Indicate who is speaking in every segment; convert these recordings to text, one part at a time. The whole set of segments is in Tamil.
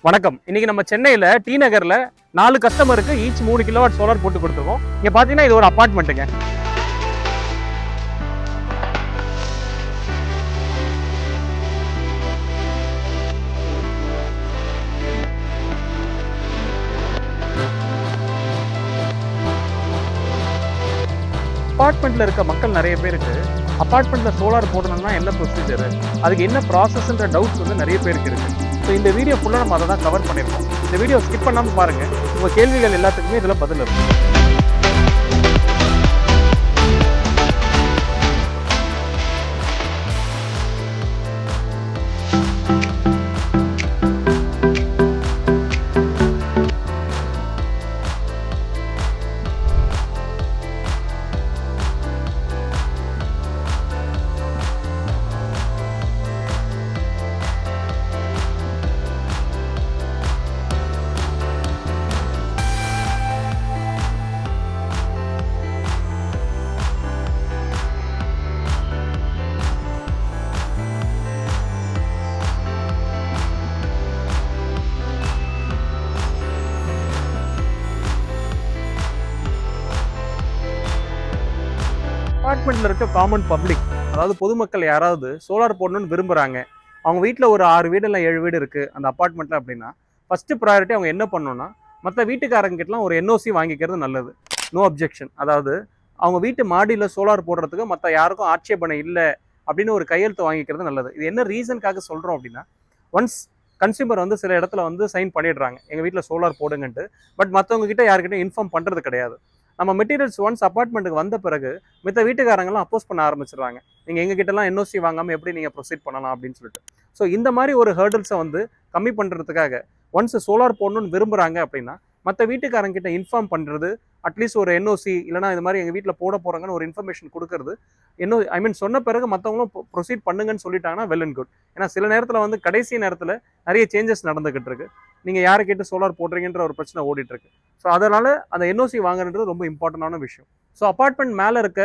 Speaker 1: வணக்கம். இன்னைக்கு நம்ம சென்னையில டி நகர்ல 4 கஸ்டமருக்கு ஈச் 3 கிலோவாட் சோலார் போட்டு கொடுத்துருக்கோம். இங்க பாத்தீங்கன்னா இது ஒரு அபார்ட்மெண்ட்டுங்க. அபார்ட்மெண்ட்ல இருக்க மக்கள் நிறைய பேருக்கு அபார்ட்மெண்ட்ல சோலார் போடணும்னா என்ன ப்ரொசீஜர், அதுக்கு என்ன ப்ராசஸ்ன்ற டவுட்ஸ் வந்து நிறைய பேருக்கு இருக்கு. ஸோ இந்த வீடியோ ஃபுல்லாக நம்ம அதை தான் கவர் பண்ணியிருக்கோம். இந்த வீடியோ ஸ்கிப் பண்ணாமல் பாருங்க. உங்க கேள்விகள் எல்லாத்துக்குமே இதில் பதில் இருக்கும். அபார்ட்மெண்ட்ல இருக்க காமன் பப்ளிக், அதாவது பொதுமக்கள் யாராவது சோலார் போடணும்னு விரும்புறாங்க, அவங்க வீட்டில் ஒரு 6 வீடு இல்லை 7 வீடு இருக்கு அந்த அபார்ட்மெண்ட்ல அப்படின்னா, ஃபர்ஸ்ட் ப்ரையாரிட்டி அவங்க என்ன பண்ணணும்னா, மற்ற வீட்டுக்காரங்கிட்டலாம் ஒரு என்ஓசி வாங்கிக்கிறது நல்லது. நோ அப்ஜெக்ஷன், அதாவது அவங்க வீட்டு மாடியில் சோலார் போடுறதுக்கு மற்ற யாருக்கும் ஆட்சேபனை இல்லை அப்படின்னு ஒரு கையெழுத்து வாங்கிக்கிறது நல்லது. இது என்ன ரீசனுக்காக சொல்றோம் அப்படின்னா, ஒன்ஸ் கன்சியூமர் வந்து சில இடத்துல வந்து சைன் பண்ணிடுறாங்க எங்க வீட்டில் சோலார் போடுங்கன்ட்டு, பட் மற்றவங்க கிட்ட யாருக்கிட்ட இன்ஃபார்ம் பண்றது கிடையாது. நம்ம மெட்டீரியல்ஸ் ஒன்ஸ் அபார்ட்மெண்ட்டுக்கு வந்த பிறகு மித்த வீட்டுக்காரங்களாம் அப்போஸ் பண்ண ஆரம்பிச்சிடுறாங்க. நீங்கள் எங்ககிட்டலாம் என்ஓசி வாங்காமல் எப்படி நீங்கள் ப்ரொசீட் பண்ணலாம் அப்படின்னு சொல்லிட்டு. ஸோ இந்த மாதிரி ஒரு ஹேர்டில்ஸை வந்து கம்மி பண்ணுறதுக்காக ஒன்ஸ் சோலார் போடணும்னு விரும்புகிறாங்க அப்படின்னா, மற்ற வீட்டுக்காரங்கிட்ட இன்ஃபார்ம் பண்ணுறது, அட்லீஸ்ட் ஒரு என்ஓசி இல்லைனா இது மாதிரி எங்கள் வீட்டில் போட போகிறாங்கன்னு ஒரு இன்ஃபர்மேஷன் கொடுக்கறது, ஐ மீன் சொன்ன பிறகு மற்றவங்களும் ப்ரொசீட் பண்ணுங்கன்னு சொல்லிட்டாங்கன்னா வெல் அண்ட் குட். ஏன்னா சில நேரத்தில் வந்து கடைசி நேரத்தில் நிறைய சேஞ்சஸ் நடந்துகிட்டு இருக்கு. நீங்கள் யாரை கேட்டு சோலார் போடுறீங்கன்ற ஒரு பிரச்சனை ஓடிட்டு இருக்கு. ஸோ அதனால அந்த என்ஓசி வாங்குறது ரொம்ப இம்பார்ட்டண்டான விஷயம். ஸோ அபார்ட்மெண்ட் மேலே இருக்க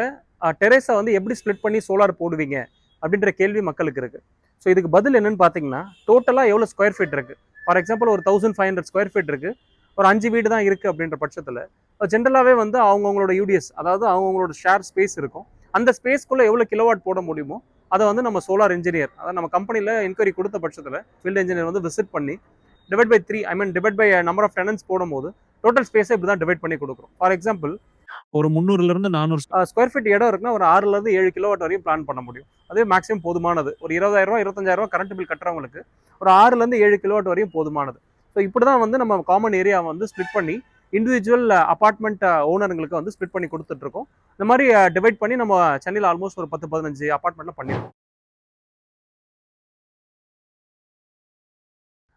Speaker 1: டெரேஸை வந்து எப்படி ஸ்ப்ளிட் பண்ணி சோலார் போடுவீங்க அப்படின்ற கேள்வி மக்களுக்கு இருக்கு. ஸோ இதுக்கு பதில் என்னன்னு பார்த்தீங்கன்னா, டோட்டலாக எவ்வளோ ஸ்கொயர் ஃபீட் இருக்கு. ஃபார் எக்ஸாம்பிள் ஒரு 1500 ஸ்கொயர் ஃபீட் இருக்கு, ஒரு 5 வீடு தான் இருக்கு அப்படின்ற பட்சத்தில் ஜென்ரலாகவே வந்து அவங்கவுங்களோட யூடிஎஸ், அதாவது அவங்கவுங்களோட ஷேர் ஸ்பேஸ் இருக்கும். அந்த ஸ்பேஸ்க்குள்ளே எவ்வளோ கிலோவாட் போட முடியுமோ அதை வந்து நம்ம சோலார் இன்ஜினியர், அதாவது நம்ம கம்பெனியில் என்கொயரி கொடுத்த பட்சத்தில் ஃபீல்டு இன்ஜினியர் வந்து விசிட் பண்ணி divide by 3, I mean divide by number of tenants போடும்போது டோட்டல் ஸ்பேஸை இப்படி தான் டிவைட் பண்ணி கொடுக்குறோம். ஃபார் எக்ஸாம்பிள்
Speaker 2: ஒரு 300ல இருந்து 400
Speaker 1: ஸ்கொயர் ஃபீட் இடம் இருக்குன்னா ஒரு 6ல இருந்து 7 கிலோவாட் வரையும் பிளான் பண்ண முடியும். அதே மேக்ஸிமம் போதுமானது. ஒரு 20,000 25,000 கரண்ட் பில் கட்டுறவங்களுக்கு ஒரு 6ல இருந்து 7 கிலோவாட் வரையும் போதுமானது. ஸோ இப்படி தான் வந்து நம்ம காமன் ஏரியா வந்து ஸ்ப்ளிட் பண்ணி இண்டிவிஜுவல் அபார்ட்மெண்ட் ஓனருங்களுக்கு வந்து ஸ்ப்ளிட் பண்ணி கொடுத்துட்டு இருக்கோம். இந்த மாதிரி டிவைட் பண்ணி நம்ம சென்னையில் ஆல்மோஸ்ட் ஒரு 10-15 அபார்ட்மெண்ட்ல பண்ணிருக்கோம்.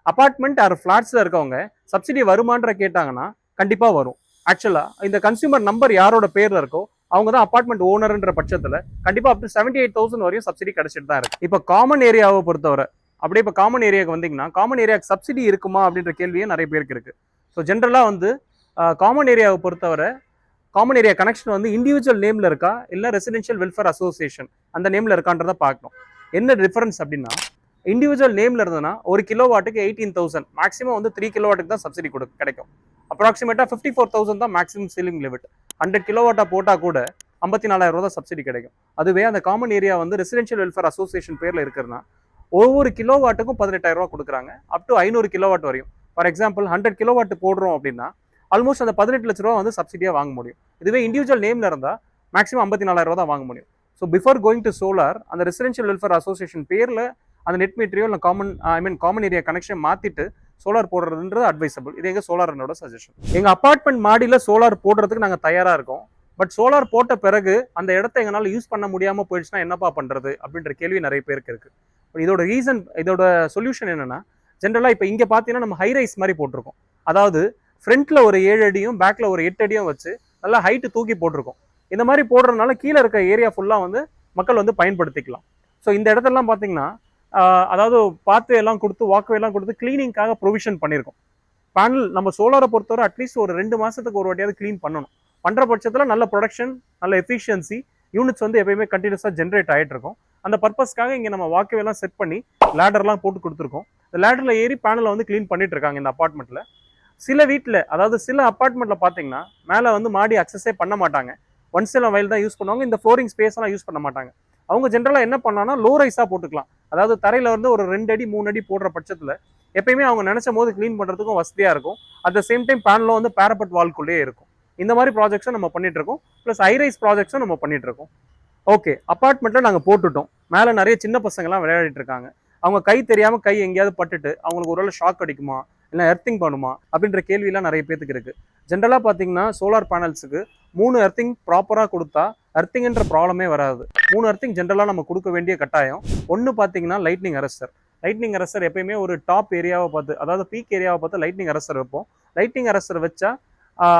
Speaker 1: அபார்ட்மெண்ட் ஆர் ஃபிளாட்ஸ்ல இருக்கவங்க சப்சிடி வருமான்ற கேட்டாங்கன்னா கண்டிப்பா வரும். ஆக்சுவலா இந்த கன்சியூமர் நம்பர் யாரோட பேர்ல இருக்கோ அவங்க தான் அபார்ட்மெண்ட் ஓனர்ன்ற பட்சத்துல கண்டிப்பா அப் டு 78,000 வரையும் சப்சிடி கிடைச்சிட்டு தான் இருக்கு. இப்போ காமன் ஏரியாவை பொறுத்தவரை அப்படியே இப்போ காமன் ஏரியாவுக்கு வந்தீங்கன்னா, காமன் ஏரியாவுக்கு சப்சிடி இருக்குமா அப்படின்ற கேள்வியே நிறைய பேருக்கு இருக்கு. ஸோ ஜென்ரலா வந்து காமன் ஏரியாவை பொறுத்தவரை காமன் ஏரியா கனெக்ஷன் வந்து இண்டிவிஜுவல் நேம்ல இருக்கா இல்ல ரெசிடென்ஷியல் வெல்ஃபேர் அசோசியேஷன் அந்த நேம்ல இருக்கான்றத பார்க்கணும். என்ன டிஃபரன்ஸ் அப்படின்னா, இண்டிவிஜுவல் நேம்ல இருந்ததுன்னா ஒரு கிலோவாட்டுக்கு 18,000, மேக்ஸிமம் வந்து 3 கிலோவாட்டுக்கு தான் சப்சிடி கிடைக்கும். அப்ராக்சிமேட்டா 54,000 தான் மேக்ஸிமம் சீலிங் லிமிட். 100 கிலோவாட்டா போட்டா கூட 54,000 தான் சப்சிடி கிடைக்கும். அதுவே அந்த காமன் ஏரியா வந்து ரெசிடென்ஷியல் வெல்ஃபேர் அசோசியேஷன் பேர்ல இருக்குன்னா ஒவ்வொரு கிலோவாட்டுக்கும் 18,000 கொடுக்குறாங்க, அப் டு 500 கிலோவாட் வரையும். ஃபார் எக்ஸாம்பிள் 100 கிலோவாட் போடுறோம் அப்படின்னா ஆல்மோஸ்ட் அந்த 18 லட்ச ரூபா வந்து சப்சிடியா வாங்க முடியும். இதுவே இண்டிவிஜுவல் நேம்ல இருந்தா மேக்ஸிமம் 54,000 தான் வாங்க முடியும். So before going to solar அந்த ரெசிடென்ஷியல் வெல்ஃபேர் அசோசியேஷன் பேர்ல அந்த நெட் மீட்டரையோ இல்லை காமன் ஏரியா கனெக்ஷன் மாத்திட்டு சோலார் போடுறதுன்றது அட்வைசபிள். இது எங்க சோலார் சஜஷன். எங்க அபார்ட்மெண்ட் மாடியில சோலார் போடுறதுக்கு நாங்க தயாரா இருக்கோம். பட் சோலார் போட்ட பிறகு அந்த இடத்த எங்களால் யூஸ் பண்ண முடியாம போயிடுச்சுன்னா என்னப்பா பண்றது அப்படின்ற கேள்வி நிறைய பேருக்கு இருக்கு. இதோட ரீசன், இதோட சொல்யூஷன் என்னன்னா, ஜென்ரலா இப்போ இங்க பாத்தீங்கன்னா நம்ம ஹை ரைஸ் மாதிரி போட்டிருக்கோம். அதாவது ஃப்ரண்ட்ல ஒரு 7 அடியும் பேக்ல ஒரு 8 அடியும் வச்சு நல்லா ஹைட்டு தூக்கி போட்டிருக்கோம். இந்த மாதிரி போடுறதுனால கீழே இருக்க ஏரியா ஃபுல்லா வந்து மக்கள் வந்து பயன்படுத்திக்கலாம். ஸோ இந்த இடத்தெல்லாம் பாத்தீங்கன்னா அதாவது பாத்து எல்லாம் கொடுத்து வாக்வே எல்லாம் கொடுத்து கிளீனிங்காக ப்ரொவிஷன் பண்ணியிருக்கோம். பேனல் நம்ம சோலாரை பொறுத்தவரை அட்லீஸ்ட் ஒரு 2 மாசத்துக்கு ஒரு வாட்டியாவது கிளீன் பண்ணணும். பண்ற பட்சத்தில் நல்ல ப்ரொடக்ஷன், நல்ல எஃபிஷியன்சி, யூனிட்ஸ் வந்து எப்பயுமே கண்டினியூஸாக ஜென்ரேட் ஆகிட்டு இருக்கும். அந்த பர்பஸ்க்காக இங்கே நம்ம வாக்வே எல்லாம் செட் பண்ணி லேடர்லாம் போட்டு கொடுத்துருக்கோம். இந்த லேடரில் ஏறி பேனலை வந்து க்ளீன் பண்ணிட்டு இருக்காங்க இந்த அப்பார்ட்மெண்ட்டில். சில வீட்டில், அதாவது சில அப்பார்ட்மெண்ட்டில் பார்த்தீங்கன்னா மேலே வந்து மாடி அக்சஸே பண்ண மாட்டாங்க, ஒன்ஸ் இன் வயல் தான் யூஸ் பண்ணுவாங்க. இந்த ஃப்ளோரிங் ஸ்பேஸ்லாம் யூஸ் பண்ண மாட்டாங்க. அவங்க ஜென்ரலாக என்ன பண்ணாங்கன்னா லோ ரைஸாக போட்டுக்கலாம். அதாவது தரையில் வந்து ஒரு 2 அடி 3 அடி போடுற பட்சத்தில் எப்பயுமே அவங்க நினைச்ச போது க்ளீன் பண்ணுறதுக்கும் வசதியாக இருக்கும். அட் த சேம் டைம் பேனலும் வந்து பேரப்பட் வால்குள்ளேயே இருக்கும். இந்த மாதிரி ப்ராஜெக்ட்ஸும் நம்ம பண்ணிட்டு இருக்கோம். ப்ளஸ் ஹைரைஸ் ப்ராஜெக்ட்ஸும் நம்ம பண்ணிட்டு இருக்கோம். ஓகே, அப்பார்ட்மெண்ட்டில் நாங்கள் போட்டுட்டோம். மேலே நிறைய சின்ன பசங்கள்லாம் விளையாடிட்டு இருக்காங்க. அவங்க கை தெரியாமல் கை எங்கேயாவது பட்டுட்டு அவங்களுக்கு ஒரு வேளை ஷாக் அடிக்குமா, இல்லை எர்த்திங் பண்ணுமா அப்படின்ற கேள்வியெல்லாம் நிறைய பேத்துக்கு இருக்குது. ஜென்ரலாக பார்த்தீங்கன்னா சோலார் பேனல்ஸுக்கு 3 எர்த்திங் ப்ராப்பராக கொடுத்தா எர்த்திங்ன்ற ப்ராப்ளமே வராது. 3 எர்த்திங் ஜென்ரலாக நம்ம கொடுக்க வேண்டிய கட்டாயம். ஒன்று பார்த்தீங்கன்னா லைட்னிங் அரஸ்டர். லைட்னிங் அரஸ்டர் எப்பயுமே ஒரு டாப் ஏரியாவை பார்த்து, அதாவது பீக் ஏரியாவை பார்த்து லைட்னிங் அரஸ்டர் வைப்போம். லைட்னிங் அரஸ்டர் வச்சா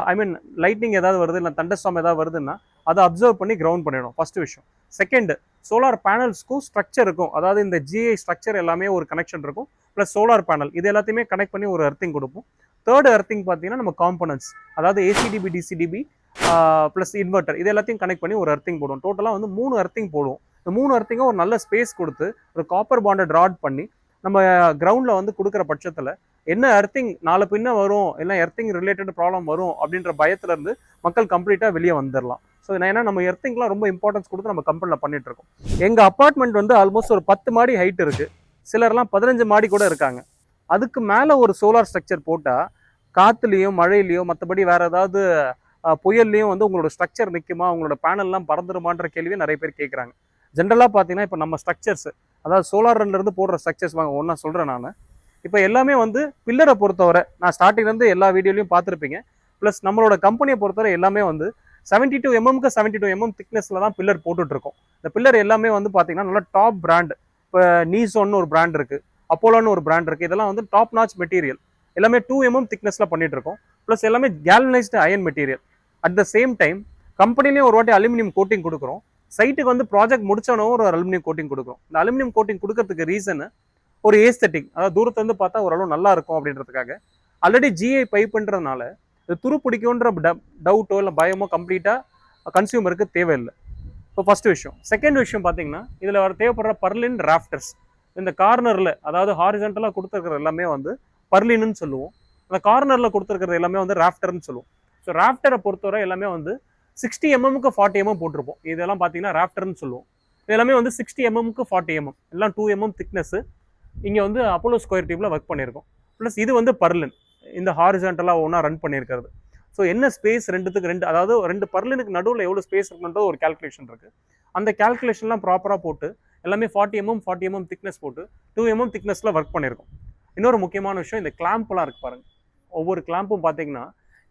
Speaker 1: ஐ மீன் லைட்னிங் ஏதாவது வருது, இல்லை தண்டர்ஸ்டார்ம் ஏதாவது வருதுன்னா அதை அப்சர்வ் பண்ணி கிரவுண்ட் பண்ணிடும், ஃபர்ஸ்ட் விஷயம். செகண்ட், சோலார் பேனல்ஸ்க்கும் ஸ்ட்ரக்சர் இருக்கும். அதாவது இந்த ஜிஐ ஸ்ட்ரக்சர் எல்லாமே ஒரு கனெக்ஷன் இருக்கும். ப்ளஸ் சோலார் பேனல் இது எல்லாத்தையுமே கனெக்ட் பண்ணி ஒரு எர்த்திங் கொடுப்போம். தேர்ட் எர்த்திங் பார்த்தீங்கன்னா நம்ம காம்பனன்ட்ஸ், அதாவது ஏசிடிபி டிசிடிபி ப்ளஸ் இன்வெர்டர் இது எல்லாத்தையும் கனெக்ட் பண்ணி ஒரு எர்த்திங் போடுவோம். டோட்டலாக வந்து 3 எர்த்திங் போடுவோம். இந்த 3 எர்த்திங்கும் ஒரு நல்ல ஸ்பேஸ் கொடுத்து ஒரு காப்பர் பாண்டட் ராட் பண்ணி நம்ம கிரவுண்டில் வந்து கொடுக்குற பட்சத்தில் என்ன எர்த்திங் நாலு பின்ன வரும், இல்லை எர்த்திங் ரிலேட்டட் ப்ராப்ளம் வரும் அப்படின்ற பயத்துல இருந்து மக்கள் கம்ப்ளீட்டாக வெளியே வந்துடலாம். ஸோ ஏன்னா நம்ம எர்த்திங்லாம் ரொம்ப இம்பார்ட்டன்ஸ் கொடுத்து நம்ம கம்பெனியில் பண்ணிட்டு இருக்கோம். எங்கள் அப்பார்ட்மெண்ட் வந்து ஆல்மோஸ்ட் ஒரு 10 மாடி ஹைட் இருக்கு, சிலர்லாம் 15 மாடி கூட இருக்காங்க. அதுக்கு மேலே ஒரு சோலார் ஸ்ட்ரக்சர் போட்டால் காற்றுலையும் மழையிலையும் மற்றபடி வேற ஏதாவது புயல்லையும் வந்து உங்களோட ஸ்ட்ரக்சர் நிற்குமா, உங்களோட பேனல்லாம் பறந்துருமான்ற கேள்வியை நிறைய பேர் கேட்குறாங்க. ஜென்ரலாக பார்த்தீங்கன்னா இப்போ நம்ம ஸ்ட்ரக்சர்ஸ், அதாவது சோலார்லேருந்து போடுற ஸ்ட்ரக்சர்ஸ் வாங்க ஒன்றா சொல்கிறேன் நான். இப்போ எல்லாமே வந்து பில்லரை பொறுத்தவரை நான் ஸ்டார்டிங்லேருந்து எல்லா வீடியோலையும் பார்த்துருப்பீங்க. ப்ளஸ் நம்மளோட கம்பெனியை பொறுத்தவரை எல்லாமே வந்து 72 mm 72 mm திக்னஸில் தான் பில்லர் போட்டுட்ருக்கோம். இந்த பில்லர் எல்லாமே வந்து பார்த்தீங்கன்னா நல்லா டாப் பிராண்ட். இப்போ நீசோன்னு ஒரு பிராண்ட் இருக்குது, அப்போலோன்னு ஒரு பிராண்ட் இருக்குது. இதெல்லாம் வந்து டாப் நாச் மெட்டீரியல். எல்லாமே 2 mm திக்னஸில் பண்ணிட்டு இருக்கோம். ப்ளஸ் எல்லாமே galvanised iron material. At the same time கம்பெனிலேயும் ஒரு வாட்டி அலுமினியம் கோட்டிங் கொடுக்குறோம். சைட்டுக்கு வந்து ப்ராஜெக்ட் முடிச்சோனோ ஒரு அலுமினியம் கோட்டிங் கொடுக்குறோம். இந்த அலுமினியம் கோட்டிங் கொடுக்கறதுக்கு ரீசன் ஒரு ஏஸ்தட்டிக், அதாவது தூரத்துலேருந்து பார்த்தா ஓரளவு நல்லா இருக்கும் அப்படின்றதுக்காக. ஆல்ரெடி ஜிஐ பைப்புன்றதுனால இது துரு பிடிக்கும்ன்ற டவுட்டோ இல்லை பயமோ கம்ப்ளீட்டாக கன்சியூமருக்கு தேவையில்லை. இப்போ ஃபர்ஸ்ட் விஷயம். செகண்ட் விஷயம் பார்த்தீங்கன்னா இதில் வர தேவைப்படுற பர்லின் ராஃப்டர்ஸ். இந்த கார்னரில், அதாவது ஹாரிசன்டலாக கொடுத்துருக்கிறது எல்லாமே வந்து பர்லின்னு சொல்லுவோம். அந்த கார்னரில் கொடுத்துருக்கிறது எல்லாமே வந்து ராஃப்டர்னு சொல்லுவோம். ஸோ ராஃப்டரை பொறுத்தவரை எல்லாமே வந்து 60 mm 40 mm போட்டிருப்போம். இதெல்லாம் பார்த்தீங்கன்னா ராஃப்டர்னு சொல்லுவோம். இது எல்லாமே வந்து 60 mm 40 mm, எல்லாம் 2 mm திக்னஸ். இங்கே வந்து அப்போலோ ஸ்கொயர் டியூப்ல ஒர்க் பண்ணியிருக்கோம். ப்ளஸ் இது வந்து பர்லின், இந்த ஹாரிசான்டலாக ஒன்றா ரன் பண்ணியிருக்கிறது. ஸோ என்ன ஸ்பேஸ் ரெண்டுத்துக்கு ரெண்டு, அதாவது 2 பர்லினுக்கு நடுவில் எவ்வளோ ஸ்பேஸ் இருக்குன்றது ஒரு கேல்குலேஷன் இருக்குது. அந்த கேல்குலேஷன்லாம் ப்ராப்பராக போட்டு எல்லாமே 40 mm 40 mm திக்னஸ் போட்டு 2 mm திக்னஸில் ஒர்க் பண்ணியிருக்கோம். இன்னொரு முக்கியமான விஷயம், இந்த கிளாம்ப்லாம் இருக்கு பாருங்க. ஒவ்வொரு கிளாம்பும் பார்த்தீங்கன்னா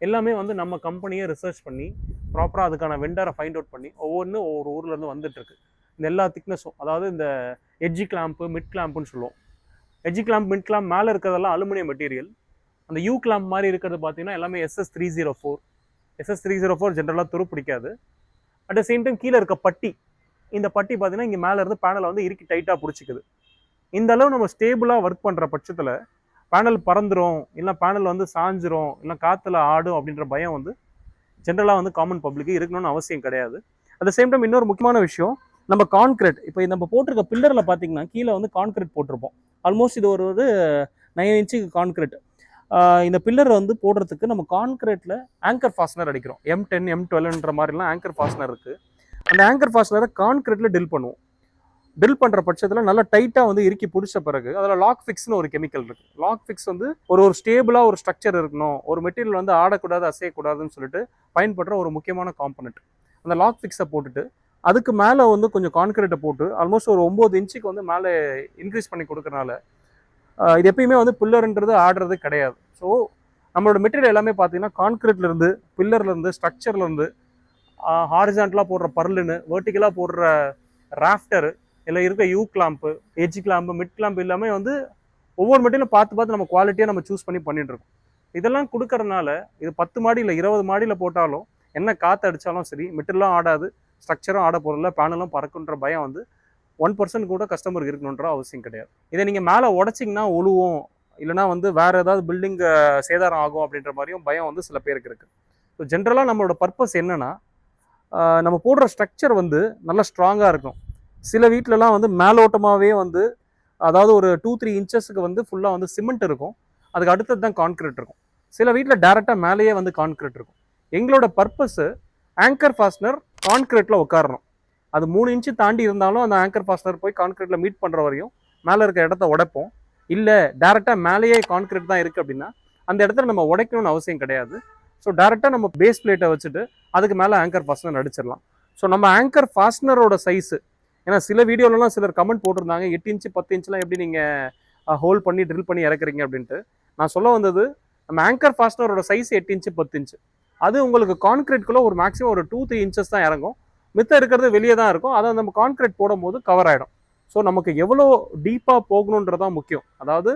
Speaker 1: எல்லாமே வந்து நம்ம கம்பெனியை ரிசர்ச் பண்ணி ப்ராப்பராக அதுக்கான வெண்டரை ஃபைண்ட் அவுட் பண்ணி ஒவ்வொன்றும் ஒவ்வொரு ஊர்லேருந்து வந்துட்டு இருக்கு. இந்த எல்லா திக்னஸும், அதாவது இந்த எட்ஜி கிளாம்பு மிட் கிளாம்புன்னு சொல்லுவோம். எட்ஜி கிளாம்ப் மிட் கிளாம்ப் மேலே இருக்கிறதெல்லாம் அலுமினியம் மெட்டீரியல். அந்த யூ கிளாம்ப் மாதிரி இருக்கிறது பார்த்தீங்கன்னா எல்லாமே SS304. SS304 ஜென்ரலாக துரு பிடிக்காது. அட் த சேம் டைம் கீழே இருக்க பட்டி, இந்த பட்டி பார்த்தீங்கன்னா இங்கே மேலே இருந்து பேனலை வந்து இறுக்கி டைட்டாக பிடிச்சிக்குது. இந்த அளவு நம்ம ஸ்டேபிளாக ஒர்க் பண்ணுற பட்சத்தில் பேனல் பறந்துடும், இல்லை பேனல் வந்து சாஞ்சிரும், இல்லை காற்றுல ஆடும் அப்படின்ற பயம் வந்து ஜென்ரலாக வந்து காமன் பப்ளிக்கு இருக்கணும்னு அவசியம் கிடையாது. அட் த சேம் டைம் இன்னொரு முக்கியமான விஷயம், நம்ம கான்கிரீட், இப்போ நம்ம போட்டிருக்க பில்லரில் பார்த்தீங்கன்னா கீழே வந்து கான்கிரீட் போட்டிருப்போம். ஆல்மோஸ்ட் இது ஒரு 9 inch கான்கிரீட். இந்த பில்லர் வந்து போடுறதுக்கு நம்ம கான்கிரீட்டில் ஆங்கர் ஃபாஸ்னர் அடிக்கிறோம். M10 M12ன்ற மாதிரிலாம் ஆங்கர் ஃபாஸ்னர் இருக்குது. அந்த ஆங்கர் ஃபாஸ்னரை கான்கிரீட்டில் டில் பண்ணுவோம். டில் பண்ணுற பட்சத்தில் நல்லா டைட்டாக வந்து இறுக்கி பிடிச்ச பிறகு அதில் லாக் ஃபிக்ஸ்னு ஒரு கெமிக்கல் இருக்குது. லாக் ஃபிக்ஸ் வந்து ஒரு ஸ்டேபிளாக ஒரு ஸ்ட்ரக்சர் இருக்கணும், ஒரு மெட்டீரியல் வந்து ஆடக்கூடாது அசையக்கூடாதுன்னு சொல்லிட்டு பயன்படுற ஒரு முக்கியமான காம்பனண்ட். அந்த லாக் ஃபிக்ஸை போட்டுட்டு அதுக்கு மேலே வந்து கொஞ்சம் கான்கிரீட்டை போட்டு ஆல்மோஸ்ட் ஒரு 9 inch வந்து மேலே இன்க்ரீஸ் பண்ணி கொடுக்கறனால இது எப்பயுமே வந்து பில்லர்ன்றது ஆடுறது கிடையாது. ஸோ நம்மளோட மெட்டீரியல் எல்லாமே பார்த்தீங்கன்னா கான்கிரீட்லேருந்து, பில்லர்லேருந்து, ஸ்ட்ரக்சர்லேருந்து, ஹாரிசான்டலாக போடுற பர்லின்னு, வெர்டிக்கலாக போடுற ராஃப்டரு, இல்லை இருக்க you clamp, edge clamp, mid clamp எல்லாமே வந்து ஒவ்வொரு மெட்டீரியலும் பார்த்து நம்ம குவாலிட்டியாக நம்ம சூஸ் பண்ணி பண்ணிட்டு இருக்கோம். இதெல்லாம் கொடுக்கறதுனால இது 10 மாடி இல்லை 20 மாடியில் போட்டாலும் என்ன காற்று அடித்தாலும் சரி மெட்டீரியலும் ஆடாது, ஸ்ட்ரக்சரும் ஆட போகிறதில்ல, பேனலும் பறக்குன்ற பயம் வந்து 1% கூட கஸ்டமருக்கு இருக்கணுன்ற அவசியம் கிடையாது. இதை நீங்கள் மேலே உடச்சிங்கன்னா ஒழுவும், இல்லைனா வந்து வேறு ஏதாவது பில்டிங் சேதாரம் ஆகும் அப்படின்ற மாதிரியும் பயம் வந்து சில பேருக்கு இருக்குது. ஸோ ஜென்ரலாக நம்மளோட பர்பஸ் என்னென்னா, நம்ம போடுற ஸ்ட்ரக்சர் வந்து நல்லா ஸ்ட்ராங்காக இருக்கும். சில வீட்டிலலாம் வந்து மேலோட்டமாகவே வந்து அதாவது ஒரு 2-3 இன்ச்சஸ்க்கு வந்து ஃபுல்லாக வந்து சிமெண்ட் இருக்கும், அதுக்கு அடுத்தது தான் கான்கிரீட் இருக்கும். சில வீட்டில் டேரெக்டாக மேலேயே வந்து கான்கிரீட் இருக்கும். எங்களோட பர்பஸ் ஆங்கர் ஃபாஸ்னர் கான்கிரீட்டில் உட்காரணும். அது 3 இன்ச்சு தாண்டி இருந்தாலும் அந்த ஆங்கர் ஃபாஸ்னர் போய் கான்கிரீட்டில் மீட் பண்ணுற வரையும் மேலே இருக்க இடத்த உடைப்போம். இல்லை டேரெக்டாக மேலேயே கான்கிரீட் தான் இருக்குது அப்படின்னா அந்த இடத்துல நம்ம உடைக்கணும்னு அவசியம் கிடையாது. ஸோ டேரெக்டாக நம்ம பேஸ் பிளேட்டை வச்சுட்டு அதுக்கு மேலே ஆங்கர் ஃபாஸ்னர் அடிச்சிடலாம். ஸோ நம்ம ஆங்கர் ஃபாஸ்னரோட சைஸு, ஏன்னா சில வீடியோலலாம் சிலர் கமெண்ட் போட்டிருந்தாங்க 8 இன்ச்சு 10 இன்ச்லாம் எப்படி நீங்கள் ஹோல்ட் பண்ணி ட்ரில் பண்ணி இறக்குறீங்க அப்படின்ட்டு. நான் சொல்ல வந்தது நம்ம ஆங்கர் ஃபாஸ்னரோட சைஸ் 8 இன்ச்சு 10 இன்ச்சு. அது உங்களுக்கு கான்கிரீட்குள்ளே ஒரு மேக்ஸிமம் ஒரு 2-3 இன்ச்சஸ் தான் இறங்கும், மித்த இருக்கிறது வெளியே தான் இருக்கும். அதை நம்ம கான்கிரீட் போடும் போது கவர் ஆகிடும். ஸோ நமக்கு எவ்வளோ டீப்பாக போகணுன்றதான் முக்கியம். அதாவது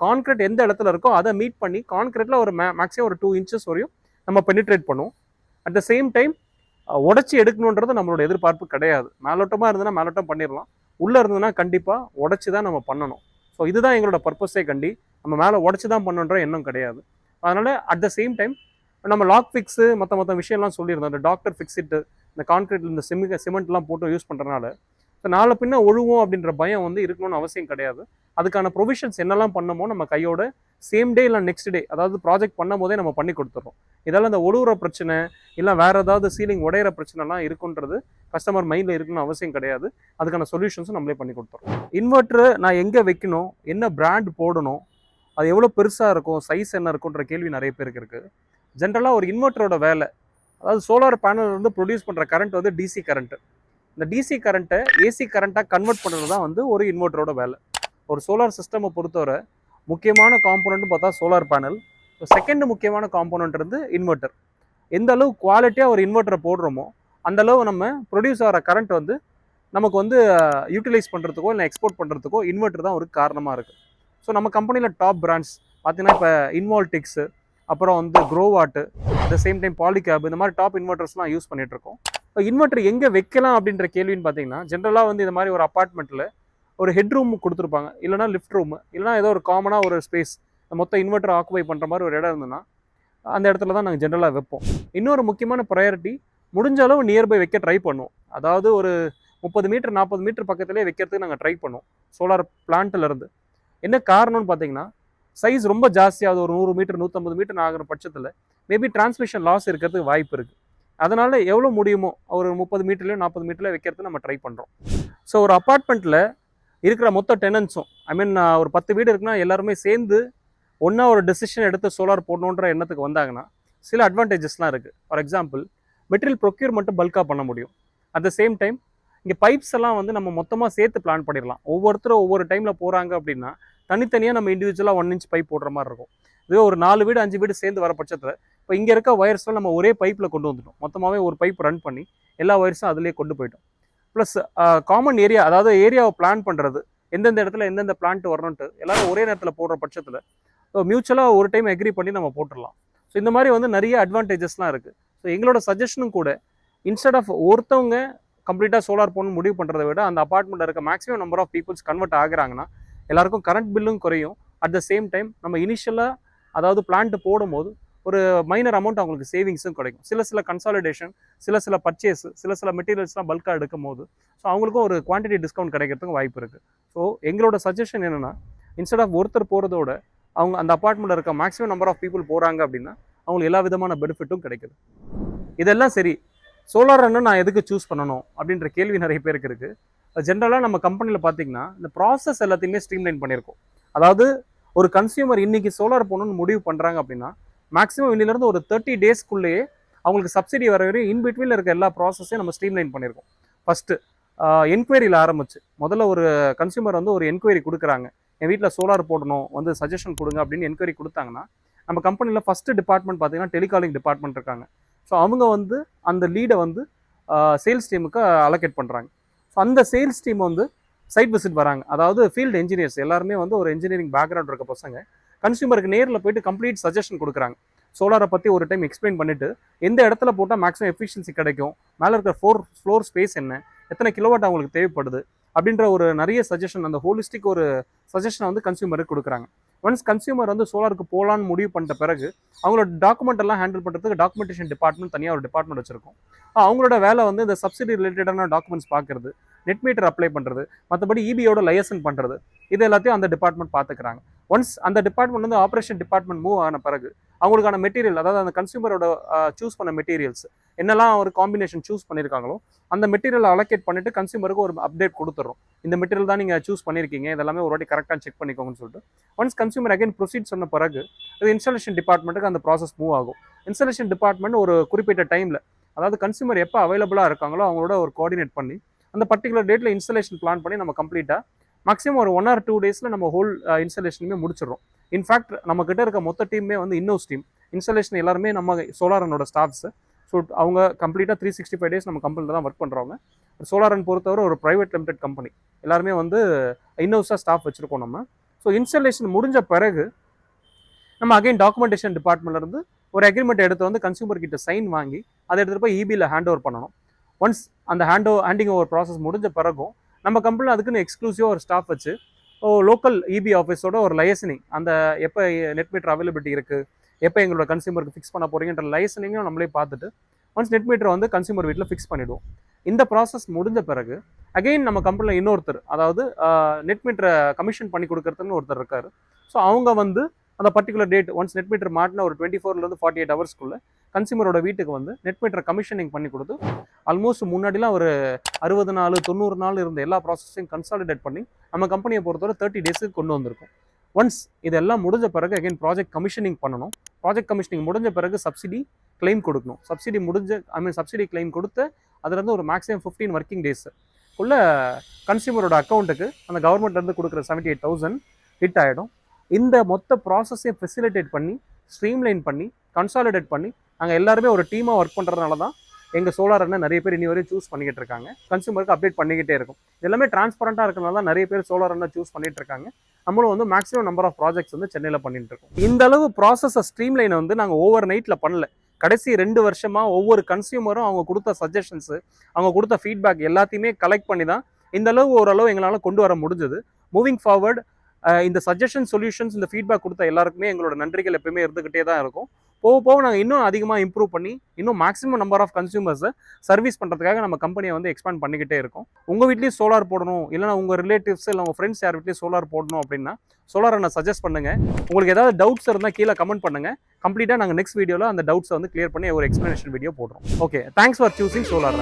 Speaker 1: கான்கிரீட் எந்த இடத்துல இருக்கோ அதை மீட் பண்ணி கான்கிரீட்டில் ஒரு மேக்ஸிமம் ஒரு 2 இன்ச்சஸ் வரையும் நம்ம பெனிட்ரேட் பண்ணுவோம். அட் த சேம் டைம் உடச்சி எடுக்கணுன்றது நம்மளோட எதிர்பார்ப்பு கிடையாது. மேலோட்டமாக இருந்ததுன்னா மேலோட்டம் பண்ணிடலாம், உள்ளே இருந்ததுன்னா கண்டிப்பாக உடச்சி தான் நம்ம பண்ணணும். ஸோ இதுதான் எங்களோட பர்பஸே கண்டி. நம்ம மேலே உடச்சி தான் பண்ணணுன்ற எண்ணம் கிடையாது. அதனால் அட் த சேம் டைம் நம்ம லாக் ஃபிக்ஸு மற்ற விஷயம்லாம் சொல்லியிருந்தோம். அந்த டாக்டர் ஃபிக்ஸிட்டு இந்த கான்கிரீட்டில் இந்த சிமெண்ட்லாம் போட்டு யூஸ் பண்ணுறதுனால ஸோ நாளை பின்ன ஒழுவோம் அப்படின்ற பயம் வந்து இருக்கணும்னு அவசியம் கிடையாது. அதுக்கான ப்ரொவிஷன்ஸ் என்னெல்லாம் பண்ணமோ நம்ம கையோட சேம் டே இல்லை நெக்ஸ்ட் டே, அதாவது ப்ராஜெக்ட் பண்ணும் போதே நம்ம பண்ணி கொடுத்துட்றோம். இதெல்லாம் இந்த ஒழுகுற பிரச்சனை இல்லை வேறு ஏதாவது சீலிங் உடையிற பிரச்சனைலாம் இருக்குன்றது கஸ்டமர் மைண்டில் இருக்கணும்னு அவசியம் கிடையாது. அதுக்கான சொல்யூஷன்ஸும் நம்மளே பண்ணி கொடுத்துறோம். இன்வெர்ட்ரு நான் எங்கே வைக்கணும், என்ன பிராண்ட் போடணும், அது எவ்வளோ பெருசாக இருக்கும், சைஸ் என்ன இருக்குன்ற கேள்வி நிறைய பேருக்கு இருக்குது. ஜென்ரலாக ஒரு இன்வெர்ட்டரோட வேலை, அதாவது சோலார் பேனல் வந்து ப்ரொடியூஸ் பண்ணுற கரண்ட் வந்து டிசி கரண்ட்டு. இந்த டிசி கரண்ட்டை ஏசி கரண்ட்டாக கன்வெர்ட் பண்ணுறது தான் வந்து ஒரு இன்வெர்ட்டரோட வேலை. ஒரு சோலார் சிஸ்டமை பொறுத்தவரை முக்கியமான காம்போனன்ட்னு பார்த்தா சோலார் பேனல், செகண்ட் முக்கியமான காம்போனன்ட் இருந்து இன்வெர்ட்டர். எந்த அளவு குவாலிட்டியாக ஒரு இன்வெர்ட்டரை போடுறோமோ அந்த அளவு நம்ம ப்ரொடியூஸ் ஆகிற கரண்ட் வந்து நமக்கு வந்து யூட்டிலைஸ் பண்ணுறதுக்கோ இல்லை எக்ஸ்போர்ட் பண்ணுறதுக்கோ இன்வெர்ட்டர் தான் ஒரு காரணமாக இருக்குது. ஸோ நம்ம கம்பெனியில் டாப் பிராண்ட்ஸ் பார்த்தீங்கன்னா இப்போ இன்வால்டிக்ஸு, அப்புறம் வந்து க்ரோவாட்டு, at the same time Polycab, இந்த மாதிரி டாப் இன்வெர்ட்டர்ஸ்லாம் யூஸ் பண்ணிகிட்ருக்கோம். இப்போ இன்வெர்ட்டர் எங்கே வைக்கலாம் அப்படின்ற கேள்வின்னு பார்த்தீங்கன்னா ஜென்ரலாக வந்து இந்த மாதிரி ஒரு அப்பார்ட்மெண்ட்டில் ஒரு ஹெட் ரூம் கொடுத்துருப்பாங்க, இல்லைனா லிஃப்ட் ரூம், இல்லைனா ஏதோ ஒரு காமனாக ஒரு ஸ்பேஸ் மொத்த இன்வெர்ட்டர் ஆக்குபை பண்ணுற மாதிரி ஒரு இடம் இருந்ததுன்னா அந்த இடத்துல தான் நாங்கள் ஜென்ரலாக வைப்போம். இன்னொரு முக்கியமான ப்ரையாரிட்டி, முடிஞ்ச அளவு நியர்பை வைக்க ட்ரை பண்ணுவோம். அதாவது ஒரு 30 மீட்டர் 40 மீட்டர் பக்கத்துலேயே வைக்கிறதுக்கு நாங்கள் ட்ரை பண்ணுவோம் சோலார் பிளான்ட்டிலேருந்து. என்ன காரணம்னு பார்த்தீங்கன்னா சைஸ் ரொம்ப ஜாஸ்தியாகுது, ஒரு 100 மீட்டர் 150 மீட்டர் ஆகிற பட்சத்தில் மேபி டிரான்ஸ்மிஷன் லாஸ் இருக்கிறதுக்கு வாய்ப்பு இருக்குது. அதனால் எவ்வளோ முடியுமோ ஒரு 30 மீட்டர்லையோ 40 மீட்டர்லையோ வைக்கிறதுக்கு நம்ம ட்ரை பண்ணுறோம். ஸோ ஒரு அப்பார்ட்மெண்ட்டில் இருக்கிற மொத்த டெனன்ஸும், ஐ மீன் ஒரு 10 வீடு இருக்குன்னா எல்லாருமே சேர்ந்து ஒன்றா ஒரு டெசிஷன் எடுத்து சோலார் போடணுன்ற எண்ணத்துக்கு வந்தாங்கன்னா சில அட்வான்டேஜஸ்லாம் இருக்குது. ஃபார் எக்ஸாம்பிள் மெட்டீரியல் ப்ரொக்யூர்மெண்ட்டு பல்காக பண்ண முடியும். அட் த சேம் டைம் இங்கே பைப்ஸ் எல்லாம் வந்து நம்ம மொத்தமாக சேர்த்து பிளான் பண்ணிடலாம். ஒவ்வொருத்தரும் ஒவ்வொரு டைமில் போகிறாங்க அப்படின்னா தனித்தனியாக நம்ம இண்டிவிஜுவலாக 1 இன்ச் பைப் போடுற மாதிரி இருக்கும். இதுவே ஒரு 4 வீடு 5 வீடு சேர்ந்து வர பட்சத்தில் இப்போ இங்கே இருக்க ஒயர்ஸ்லாம் நம்ம ஒரே பைப்பில் கொண்டு வந்துட்டோம், மொத்தமாகவே ஒரு பைப் ரன் பண்ணி எல்லா ஒயர்ஸும் அதிலே கொண்டு போயிட்டோம். ப்ளஸ் காமன் ஏரியா, அதாவது ஏரியாவை பிளான் பண்ணுறது, எந்தெந்த இடத்துல எந்தெந்த பிளான்ட் வரணுன்ட்டு எல்லாரும் ஒரே நேரத்தில் போடுற பட்சத்தில் மியூச்சுவலாக ஒரு டைம் அக்ரி பண்ணி நம்ம போட்டுடலாம். ஸோ இந்த மாதிரி வந்து நிறைய அட்வான்டேஜஸ்லாம் இருக்குது. ஸோ எங்களோட சஜஷனும் கூட இன்ஸ்டெட் ஆஃப் ஒருத்தவங்க கம்ப்ளீட்டாக சோலார் போடணும்னு முடிவு பண்ணுறதை விட அந்த அப்பார்ட்மெண்ட்டில் இருக்க maximum number of peoples convert ஆகுறாங்கன்னா எல்லாருக்கும் கரண்ட் பில்லும் குறையும். அட் த சேம் டைம் நம்ம இனிஷியலாக அதாவது பிளான்ட் போடும்போது ஒரு மைனர் அமௌண்ட் அவங்களுக்கு சேவிங்ஸும் கிடைக்கும். சில கன்சாலிடேஷன், சில பர்ச்சேஸ், சில மெட்டீரியல்ஸ்லாம் பல்காக எடுக்கும் போது ஸோ அவங்களுக்கும் ஒரு குவான்டிட்டி டிஸ்கவுண்ட் கிடைக்கிறதுக்கு வாய்ப்பு இருக்குது. ஸோ எங்களோட சஜஷன் என்னென்னா, இன்ஸ்டெட் ஆஃப் ஒருத்தர் போகிறதோட அவங்க அந்த அப்பார்ட்மெண்ட்டில் இருக்க மேக்ஸிமம் நம்பர் ஆஃப் பீப்புள் போகிறாங்க அப்படின்னா அவங்களுக்கு எல்லா விதமான பெனிஃபிட்டும் கிடைக்குது. இதெல்லாம் சரி, சோலார் ரன்னு நான் எதுக்கு சூஸ் பண்ணணும் அப்படின்ற கேள்வி நிறைய பேருக்கு இருக்குது. ஜென்ரலாக நம்ம கம்பெனியில் பார்த்தீங்கன்னா இந்த ப்ராசஸ் எல்லாத்தையுமே ஸ்ட்ரீம்லைன் பண்ணியிருக்கோம். அதாவது ஒரு கன்சியூமர் இன்னைக்கு சோலார் போகணுன்னு முடிவு பண்ணுறாங்க அப்படின்னா மேக்ஸிமம் இன்னிலேருந்து ஒரு 30 டேஸ்க்குள்ளேயே அவங்களுக்கு சப்சிடி வர வரையும் இன்பிட்வீனில் இருக்க எல்லா ப்ராசஸையும் நம்ம ஸ்ட்ரீம்லைன் பண்ணியிருக்கோம். ஃபஸ்ட்டு என்கொயரியில் ஆரம்பிச்சு முதல்ல ஒரு கன்சியூமர் வந்து ஒரு என்கொயரி கொடுக்குறாங்க, என் வீட்டில் சோலார் போடணும் வந்து சஜஷன் கொடுங்க அப்படின்னு என்கொயரி கொடுத்தாங்கன்னா நம்ம கம்பெனியில் ஃபஸ்ட்டு டிபார்ட்மெண்ட் பார்த்தீங்கன்னா டெலிகாலிங் டிபார்ட்மெண்ட் இருக்காங்க. ஸோ அவங்க வந்து அந்த லீடை வந்து சேல்ஸ் டீமுக்கு அலோகேட் பண்ணுறாங்க. ஸோ அந்த சேல்ஸ் டீம் வந்து சைட் விசிட் வராங்க, அதாவது ஃபீல்டு என்ஜினியர்ஸ் எல்லாருமே வந்து ஒரு இன்ஜினியரிங் பேக்ரவுண்ட் இருக்க பசங்க கன்சியூமருக்கு நேரில் போயிட்டு கம்ப்ளீட் சஜஷன் கொடுக்குறாங்க. சோலாரை பற்றி ஒரு டைம் எக்ஸ்பிளைன் பண்ணிவிட்டு எந்த இடத்துல போட்டால் மேக்ஸிமம் எஃபிஷியன்சி கிடைக்கும், மேலே இருக்கிற ஃப்ளோர் ஸ்பேஸ் என்ன, எத்தனை கிலோவாட் அவங்களுக்கு தேவைப்படுது அப்படின்ற ஒரு நிறைய சஜஷன், அந்த ஹோலிஸ்டிக் ஒரு சஜஷனை வந்து கன்சியூமருக்கு கொடுக்குறாங்க. ஒன்ஸ் கன்சியூமர் வந்து சோலாருக்கு போகலான்னு முடிவு பண்ணிட்ட பிறகு அவங்களோட டாக்குமெண்ட் எல்லாம் ஹேண்டில் பண்ணுறதுக்கு டாக்குமெண்டேஷன் டிபார்ட்மெண்ட் தனியாக ஒரு டிபார்ட்மெண்ட் வச்சிருக்கோம். அவங்களோட வேலை வந்து இந்த சப்சிடி ரிலேட்டடான டாக்குமெண்ட்ஸ் பார்க்கறது, நெட் மீட்டர் அப்ளை பண்ணுறது, மற்றபடி இபியோட லைசன் பண்ணுறது, இது எல்லாத்தையும் அந்த டிபார்ட்மெண்ட் பார்த்துக்கிறாங்க. ஒன்ஸ் அந்த டிபார்ட்மெண்ட் வந்து ஆப்ரேஷன் டிபார்ட்மெண்ட் மூவ் ஆன பிறகு அவங்களுக்கான மெட்டீரியல், அதாவது அந்த கன்சியூமரோட சூஸ் பண்ண மெட்டீரியல்ஸ் என்னெல்லாம் ஒரு காம்பினேஷன் சூஸ் பண்ணியிருக்காங்களோ அந்த மெட்டீரியல் அலோகேட் பண்ணிட்டு கன்சியூமருக்கு ஒரு அப்டேட் கொடுத்துறோம். இந்த மெட்டீரியல் தான் நீங்கள் சூஸ் பண்ணியிருக்கீங்க, இதெல்லாமே ஒரு வாட்டி கரெக்டாக செக் பண்ணிக்கோங்கன்னு சொல்லிட்டு ஒன்ஸ் கன்சியூமர் அகைன் ப்ரொசீட் சொன்ன பிறகு அது இன்ஸ்டாலேஷன் டிபார்ட்மெண்ட்டுக்கு அந்த ப்ராசஸ் மூவ் ஆகும். இன்ஸ்டாலேஷன் டிபார்ட்மெண்ட் ஒரு குறிப்பிட்ட டைமில், அதாவது கன்சியூமர் எப்போ அவைலபிளாக இருக்காங்களோ அவங்களோட ஒரு கோஆர்டினேட் பண்ணி அந்த பர்டிகுலர் டேட்டில் இன்ஸ்டாலேஷன் பிளான் பண்ணி நம்ம கம்ப்ளீட்டாக மேக்ஸிமம் ஒரு 1 or 2 டேஸில் நம்ம ஹோல் இன்ஸ்டாலேஷனுமே முடிச்சிடுறோம். இன்ஃபேக்ட் நம்ம கிட்ட இருக்க மொத்த டீமே வந்து இன்னோஸ் டீம், இன்ஸ்டாலேஷன் எல்லாருமே நம்ம சோலாரனோட ஸ்டாஃப்ஸ். ஸோ அவங்க கம்ப்ளீட்டாக 365 டேஸ் நம்ம கம்பெனியில் தான் ஒர்க் பண்ணுறவங்க. சோலாரன் பொறுத்தவரை ஒரு ப்ரைவேட் லிமிடெட் கம்பெனி, எல்லாருமே வந்து இன்னோஸாக ஸ்டாஃப் வச்சுருக்கோம் நம்ம. ஸோ இன்ஸ்டாலேஷன் முடிஞ்ச பிறகு நம்ம அகைன் டாக்குமெண்டேஷன் டிபார்ட்மெண்ட்லேருந்து ஒரு அக்ரிமெண்ட் எடுத்து வந்து கன்சியூமர் கிட்ட சைன் வாங்கி அதை எடுத்துகிட்டு போய் இபியில் ஹேண்ட் ஓவர் பண்ணணும். ஒன்ஸ் அந்த ஹேண்டிங் ஓவர் ப்ராசஸ் முடிஞ்ச பிறகும் நம்ம கம்பெனியில் அதுக்குன்னு எக்ஸ்க்ளூசிவாக ஒரு ஸ்டாஃப் வச்சு லோக்கல் இபி ஆஃபீஸோட ஒரு லைசனிங், அந்த எப்போ நெட் மீட்டர் அவைலபிலிட்டி இருக்குது, எப்போ எங்களோட கன்சியூமருக்கு ஃபிக்ஸ் பண்ண போகிறீங்கன்ற லைசனிங்கும் நம்மளே பார்த்துட்டு ஒன்ஸ் நெட் மீட்டரை வந்து கன்சியூமர் வீட்டில் ஃபிக்ஸ் பண்ணிவிடுவோம். இந்த ப்ராசஸ் முடிஞ்ச பிறகு அகெயின் நம்ம கம்பெனியில் இன்னொருத்தர், அதாவது நெட் மீட்டரை கமிஷன் பண்ணி கொடுக்குறதுன்னு ஒருத்தர் இருக்கார். ஸோ அவங்க வந்து அந்த particular date once net metre மாட்டின ஒரு 24 to 48 ஹவர்ஸ்க்குள்ளே கன்சியூமரோட வீட்டுக்கு வந்து நெட் மீட்டரை கமிஷனிங் பண்ணி கொடுத்து ஆல்மோஸ்ட் முன்னாடிலாம் ஒரு 60 நாள் 90 நாள் இருந்த எல்லா ப்ராசஸையும் கன்சாலிடேட் பண்ணி நம்ம கம்பெனியை பொறுத்தவரை 30 டேஸுக்கு கொண்டு வந்திருக்கும். ஒன்ஸ் இதெல்லாம் முடிஞ்ச பிறகு அகைன் ப்ராஜெக்ட் கமிஷனிங் பண்ணணும். ப்ராஜெக்ட் கமிஷனிங் முடிஞ்ச பிறகு சப்சிடி கிளைம் கொடுக்கணும். சப்சிடி கிளைம் கொடுத்து அதுலேருந்து ஒரு மேக்ஸிமம் 15 ஒர்க்கிங் டேஸுக்குள்ள கன்சியூமரோட அக்கௌண்ட்டுக்கு அந்த கவர்மெண்ட்லேருந்து கொடுக்குற 78,000 ஹிட் ஆகிடும். இந்த மொத்த ப்ராசஸையும் ஃபெசிலிட்டேட் பண்ணி ஸ்ட்ரீம்லைன் பண்ணி கன்சாலிடேட் பண்ணி நாங்கள் எல்லாருமே ஒரு டீமாக ஒர்க் பண்ணுறதுனால தான் எங்கள் சோலார் என்ன நிறைய பேர் இனி வரையும் சூஸ் பண்ணிக்கிட்டு இருக்காங்க. கன்சியூமருக்கு அப்டேட் பண்ணிக்கிட்டே இருக்கும். எல்லாமே டிரான்ஸ்பரண்டாக இருக்கிறனால தான் நிறைய பேர் சோலார் என்ன சூஸ் பண்ணிட்டு இருக்காங்க. நம்மளும் வந்து மேக்ஸிமம் நம்பர் ஆஃப் ப்ராஜெக்ட்ஸ் வந்து சென்னையில் பண்ணிட்டு இருக்கோம். இந்த அளவு ப்ராசஸை ஸ்ட்ரீம்லைனை வந்து நாங்கள் ஓவர் நைட்டில் பண்ணல. கடைசி 2 வருஷமாக ஒவ்வொரு கன்சியூமரும் அவங்க கொடுத்த சஜஷன்ஸு, அவங்க கொடுத்த ஃபீட்பேக் எல்லாத்தையுமே கலெக்ட் பண்ணி தான் இந்த அளவு ஓரளவு எங்களால் கொண்டு வர முடிஞ்சது. மூவிங் ஃபார்வர்ட் இந்த சஜஷன் சொல்யூஷன்ஸ், இந்த ஃபீட்பேக் கொடுத்த எல்லாருக்குமே எங்களோட நன்றிகள் எப்பவுமே இருந்துகிட்டே தான் இருக்கும். போக போக நாங்கள் இன்னும் அதிகமாக இம்ப்ரூவ் பண்ணி இன்னும் மேக்ஸிமம் நம்பர் ஆஃப் கன்சியூமர்ஸை சர்வீஸ் பண்ணுறதுக்காக நம்ம கம்பெனியை வந்து எக்ஸ்பேண்ட் பண்ணிக்கிட்டே இருக்கோம். உங்கள் வீட்லேயும் சோலார் போடணும், இல்லைனா உங்கள் ரிலேட்டிவ்ஸ் இல்லை உங்கள் ஃப்ரெண்ட்ஸ் யார் வீட்லேயும் சோலார் போடணும் அப்படின்னா சோலாரை நான் சஜஸ்ட் பண்ணுங்கள். உங்களுக்கு ஏதாவது டவுட்ஸ் இருந்தால் கீழே கமெண்ட் பண்ணுங்கள். கம்ப்ளீட்டாக நாங்கள் நெக்ஸ்ட் வீடியோவில் அந்த டவுட்ஸை வந்து கிளியர் பண்ணி ஒரு எக்ஸ்ப்ளனேஷன் வீடியோ போடுறோம். Okay, thanks for choosing solar.